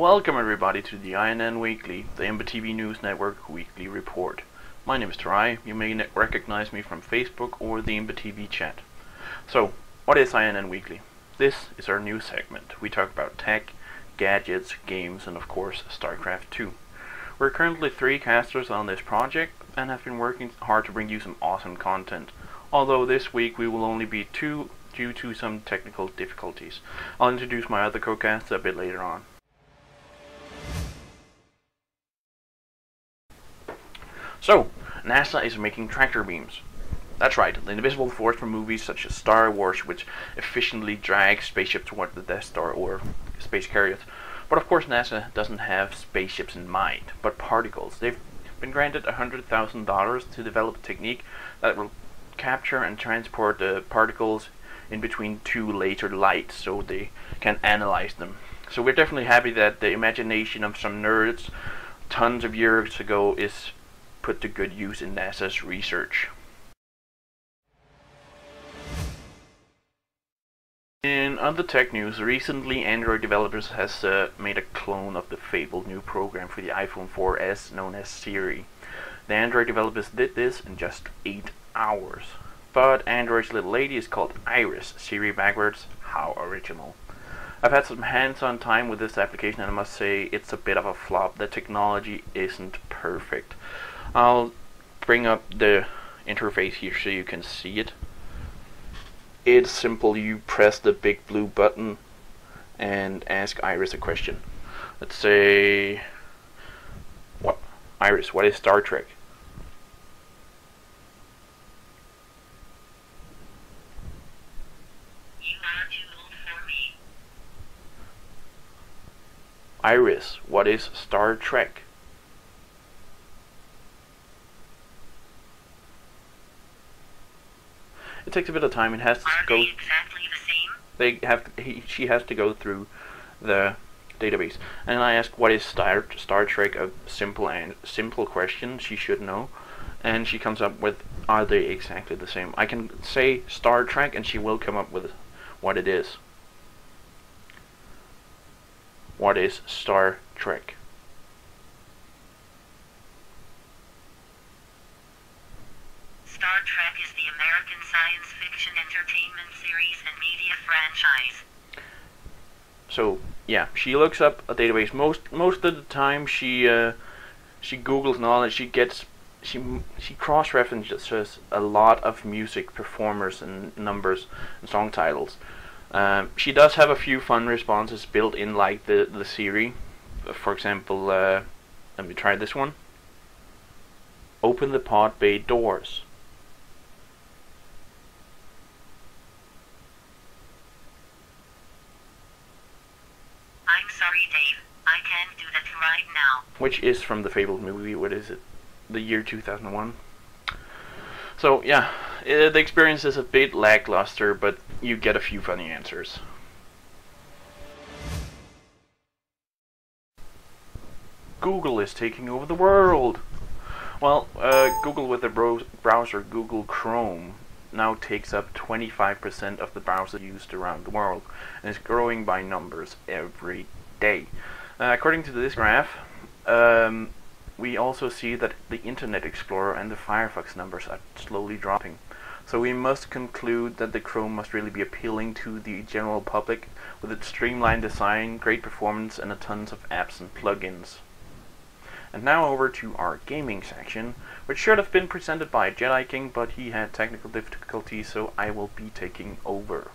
Welcome everybody to the INN Weekly, the MBTV News Network Weekly Report. My name is Tarai. You may recognize me from Facebook or the MBTV chat. So, what is INN Weekly? This is our news segment. We talk about tech, gadgets, games, and of course StarCraft 2. We're currently 3 casters on this project and have been working hard to bring you some awesome content. Although this week we will only be 2 due to some technical difficulties. I'll introduce my other co-casts a bit later on. So, NASA is making tractor beams. That's right, the invisible force from movies such as Star Wars, which efficiently drags spaceships toward the Death Star or space carriers. But of course NASA doesn't have spaceships in mind, but particles. They've been granted $100,000 to develop a technique that will capture and transport the particles in between 2 laser lights so they can analyze them. So we're definitely happy that the imagination of some nerds tons of years ago is put to good use in NASA's research. In other tech news, recently Android developers has made a clone of the fabled new program for the iPhone 4S known as Siri. The Android developers did this in just 8 hours. But Android's little lady is called Iris, Siri backwards. How original. I've had some hands-on time with this application and I must say it's a bit of a flop. The technology isn't perfect. I'll bring up the interface here so you can see it. It's simple. You press the big blue button and ask Iris a question. Let's say, Iris, what is Star Trek? You are too old for me. Iris, what is Star Trek? It takes a bit of time. It has to Are go. they exactly the same? She has to go through the database, and I ask what is Star Trek, a simple question she should know, and she comes up with are they exactly the same. I can say Star Trek, and she will come up with what it is. What is Star Trek? Star Trek is the American science fiction entertainment series and media franchise. So yeah, she looks up a database. Most of the time she Googles and all, and she cross-references a lot of music performers and numbers and song titles. She does have a few fun responses built in, like the Siri. For example, let me try this one. Open the pod bay doors. I'm sorry, Dave. I can't do that right now. Which is from the fabled movie. What is it? The year 2001. So yeah, the experience is a bit lackluster, but you get a few funny answers. Google is taking over the world. Well, Google with the browser Google Chrome now takes up 25% of the browsers used around the world, and is growing by numbers every day. According to this graph, we also see that the Internet Explorer and the Firefox numbers are slowly dropping. So we must conclude that the Chrome must really be appealing to the general public with its streamlined design, great performance, and a tons of apps and plugins. And now over to our gaming section, which should have been presented by Jedi King, but he had technical difficulties, so I will be taking over.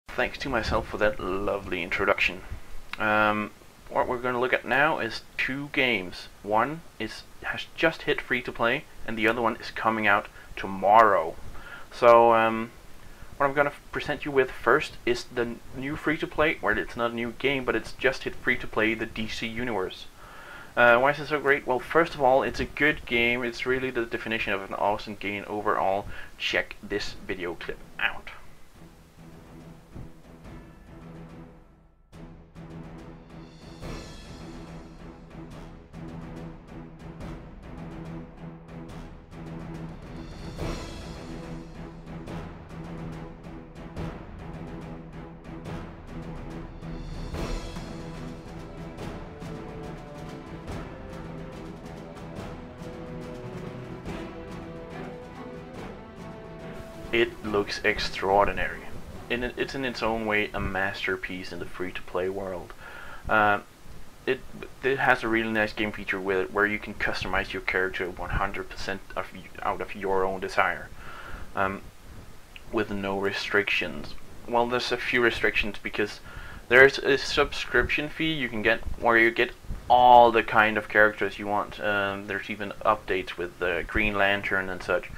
Thanks to myself for that lovely introduction. What we're going to look at now is 2 games. One has just hit free-to-play, and the other one is coming out tomorrow. So what I'm going to present you with first is the new free-to-play, where it's not a new game, but it's just hit free-to-play, the DC Universe. Why is it so great? Well, first of all, it's a good game. It's really the definition of an awesome game overall. Check this video clip out. It looks extraordinary. It's in its own way a masterpiece in the free-to-play world. Uh, it has a really nice game feature with it where you can customize your character 100% out of your own desire, with no restrictions. Well, there's a few restrictions because there's a subscription fee you can get where you get all the kind of characters you want. There's even updates with the Green Lantern and such.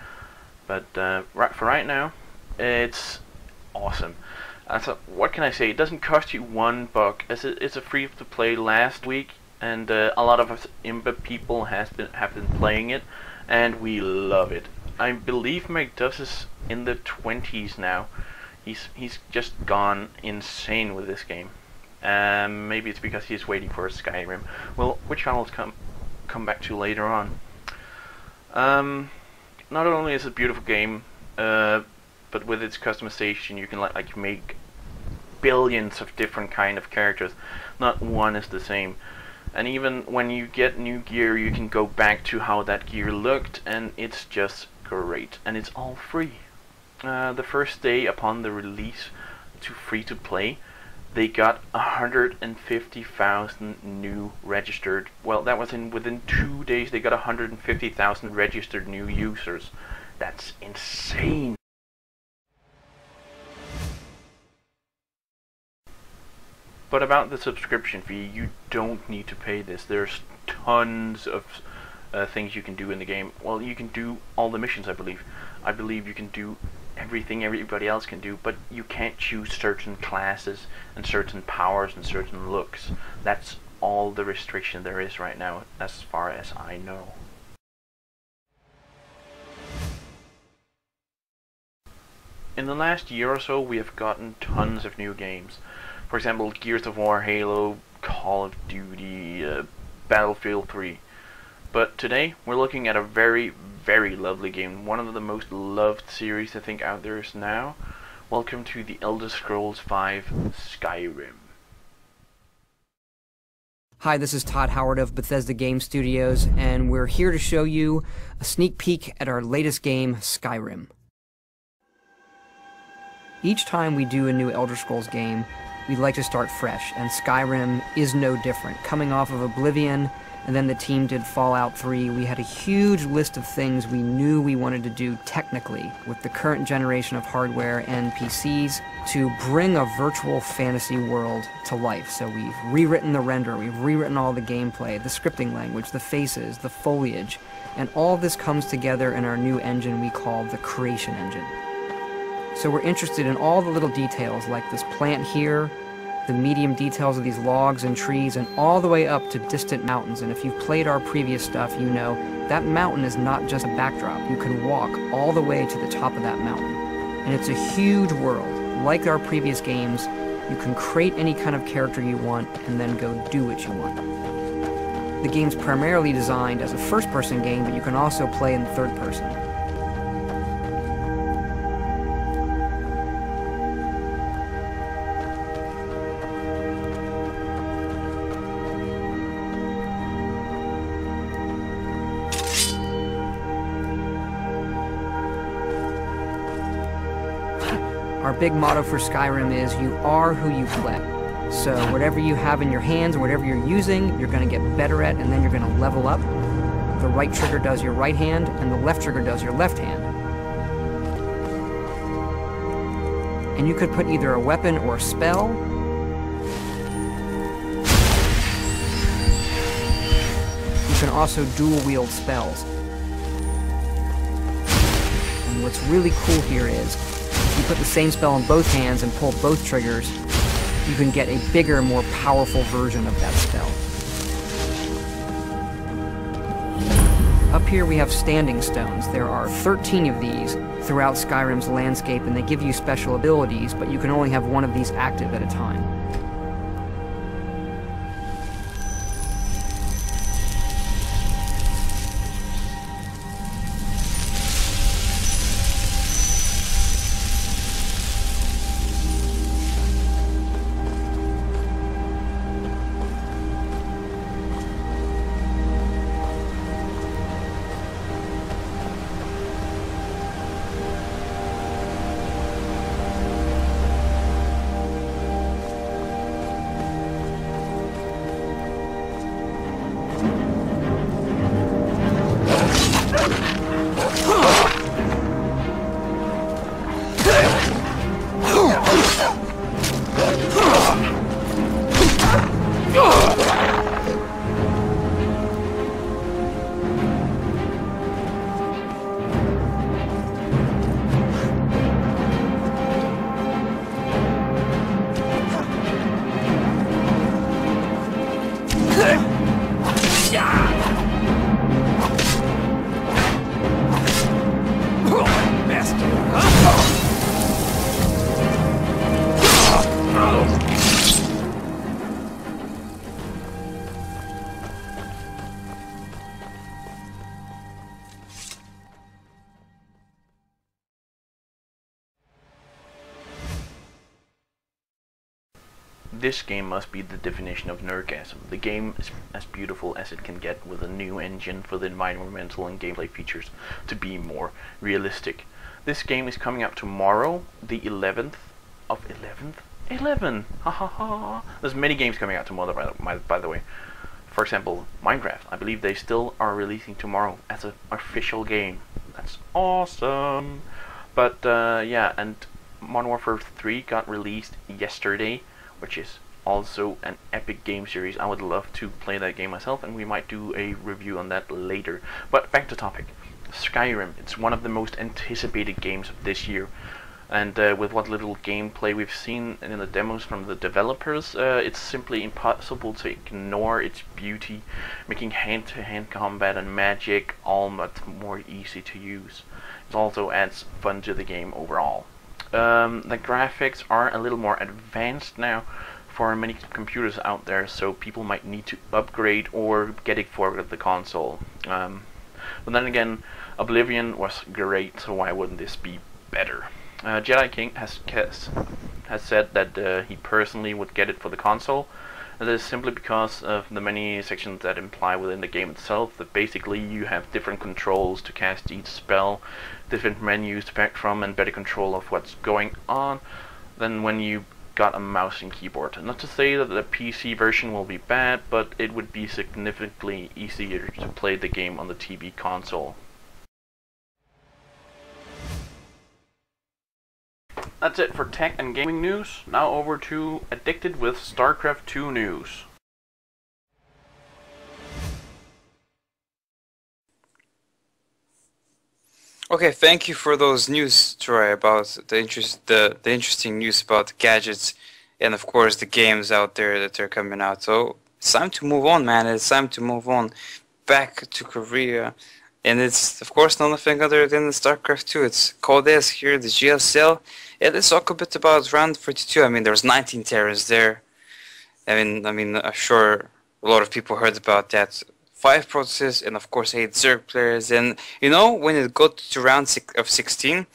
But for right now, it's awesome. So what can I say? It doesn't cost you $1. It's a free to play last week, and a lot of us Imba people have been playing it, and we love it. I believe McDuff is in the 20s now. He's just gone insane with this game. Maybe it's because he's waiting for Skyrim. Well, which I'll come back to later on. Not only is it a beautiful game, but with its customization, you can like make billions of different kind of characters. Not one is the same. And even when you get new gear, you can go back to how that gear looked, and it's just great. And it's all free. The first day upon the release to free to play, they got 150,000 new registered. Well, that was within 2 days. They got 150,000 registered new users. That's insane. But about the subscription fee, you don't need to pay this. There's tons of things you can do in the game. Well, you can do all the missions, I believe. I believe you can do everything everybody else can do, but you can't choose certain classes and certain powers and certain looks. That's all the restriction there is right now, as far as I know. In the last year or so, we have gotten tons of new games. For example, Gears of War, Halo, Call of Duty, Battlefield 3. But today, we're looking at a very, very lovely game. One of the most loved series I think out there is now. Welcome to the Elder Scrolls V Skyrim. Hi, this is Todd Howard of Bethesda Game Studios, and we're here to show you a sneak peek at our latest game, Skyrim. Each time we do a new Elder Scrolls game, we'd like to start fresh, and Skyrim is no different. Coming off of Oblivion, and then the team did Fallout 3, we had a huge list of things we knew we wanted to do technically with the current generation of hardware and PCs to bring a virtual fantasy world to life. So we've rewritten the render, we've rewritten all the gameplay, the scripting language, the faces, the foliage, and all this comes together in our new engine we call the Creation Engine. So we're interested in all the little details like this plant here, the medium details of these logs and trees, and all the way up to distant mountains. And if you've played our previous stuff, you know that mountain is not just a backdrop. You can walk all the way to the top of that mountain. And it's a huge world. Like our previous games, you can create any kind of character you want and then go do what you want. The game's primarily designed as a first-person game, but you can also play in third person. Our big motto for Skyrim is, you are who you play. So whatever you have in your hands, or whatever you're using, you're going to get better at, and then you're going to level up. The right trigger does your right hand, and the left trigger does your left hand. And you could put either a weapon or a spell. You can also dual wield spells. And what's really cool here is, if you put the same spell in both hands and pull both triggers, you can get a bigger, more powerful version of that spell. Up here we have standing stones. There are 13 of these throughout Skyrim's landscape, and they give you special abilities, but you can only have one of these active at a time. this game must be the definition of nerdgasm. The game is as beautiful as it can get, with a new engine for the environmental and gameplay features to be more realistic. This game is coming out tomorrow, the 11th of 11th? 11! Ha ha ha! There's many games coming out tomorrow, by the way. For example, Minecraft. I believe they still are releasing tomorrow as an official game. That's awesome! But yeah, and Modern Warfare 3 got released yesterday, which is also an epic game series. I would love to play that game myself, and we might do a review on that later. But back to topic. Skyrim. It's one of the most anticipated games of this year. And with what little gameplay we've seen in the demos from the developers, it's simply impossible to ignore its beauty, making hand-to-hand combat and magic all much more easy to use. It also adds fun to the game overall. The graphics are a little more advanced now for many computers out there, so people might need to upgrade or get it for the console. But then again, Oblivion was great, so why wouldn't this be better? Jedi King has said that he personally would get it for the console, and that is simply because of the many sections that imply within the game itself that basically you have different controls to cast each spell, different menus to pick from, and better control of what's going on than when you got a mouse and keyboard. Not to say that the PC version will be bad, but it would be significantly easier to play the game on the TV console. That's it for tech and gaming news. Now over to Addicted with StarCraft 2 news. Okay, thank you for those news, Troy, about the interesting news about gadgets and of course the games out there that are coming out. So it's time to move on, man. It's time to move on back to Korea. And it's, of course, nothing other than StarCraft 2. It's Codes here, the GSL. Yeah, let's talk a bit about round 42. I mean, there's 19 Terrans there. I mean, I'm sure a lot of people heard about that. 5 Protoss and, of course, 8 Zerg players. And, you know, when it got to round 16,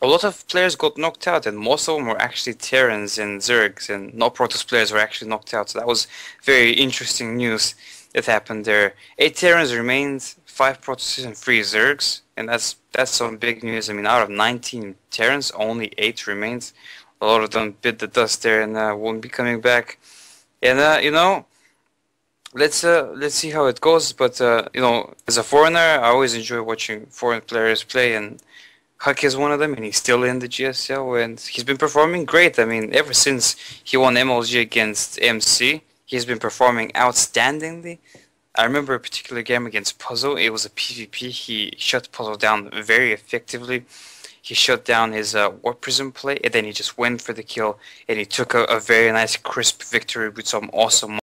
a lot of players got knocked out, and most of them were actually Terrans and Zergs, and no Protoss players were actually knocked out. So that was very interesting news that happened there. 8 Terrans remained, 5 Protoss and 3 Zergs, and that's some big news. I mean, out of 19 Terrans, only 8 remains. A lot of them bit the dust there and won't be coming back. And you know, let's see how it goes. But you know, as a foreigner, I always enjoy watching foreign players play, and Huck is one of them, and he's still in the GSL, and he's been performing great. I mean, ever since he won MLG against MC, he's been performing outstandingly. I remember a particular game against Puzzle. It was a PvP. He shut Puzzle down very effectively. He shut down his Warp Prism play, and then he just went for the kill, and he took a very nice, crisp victory with some awesome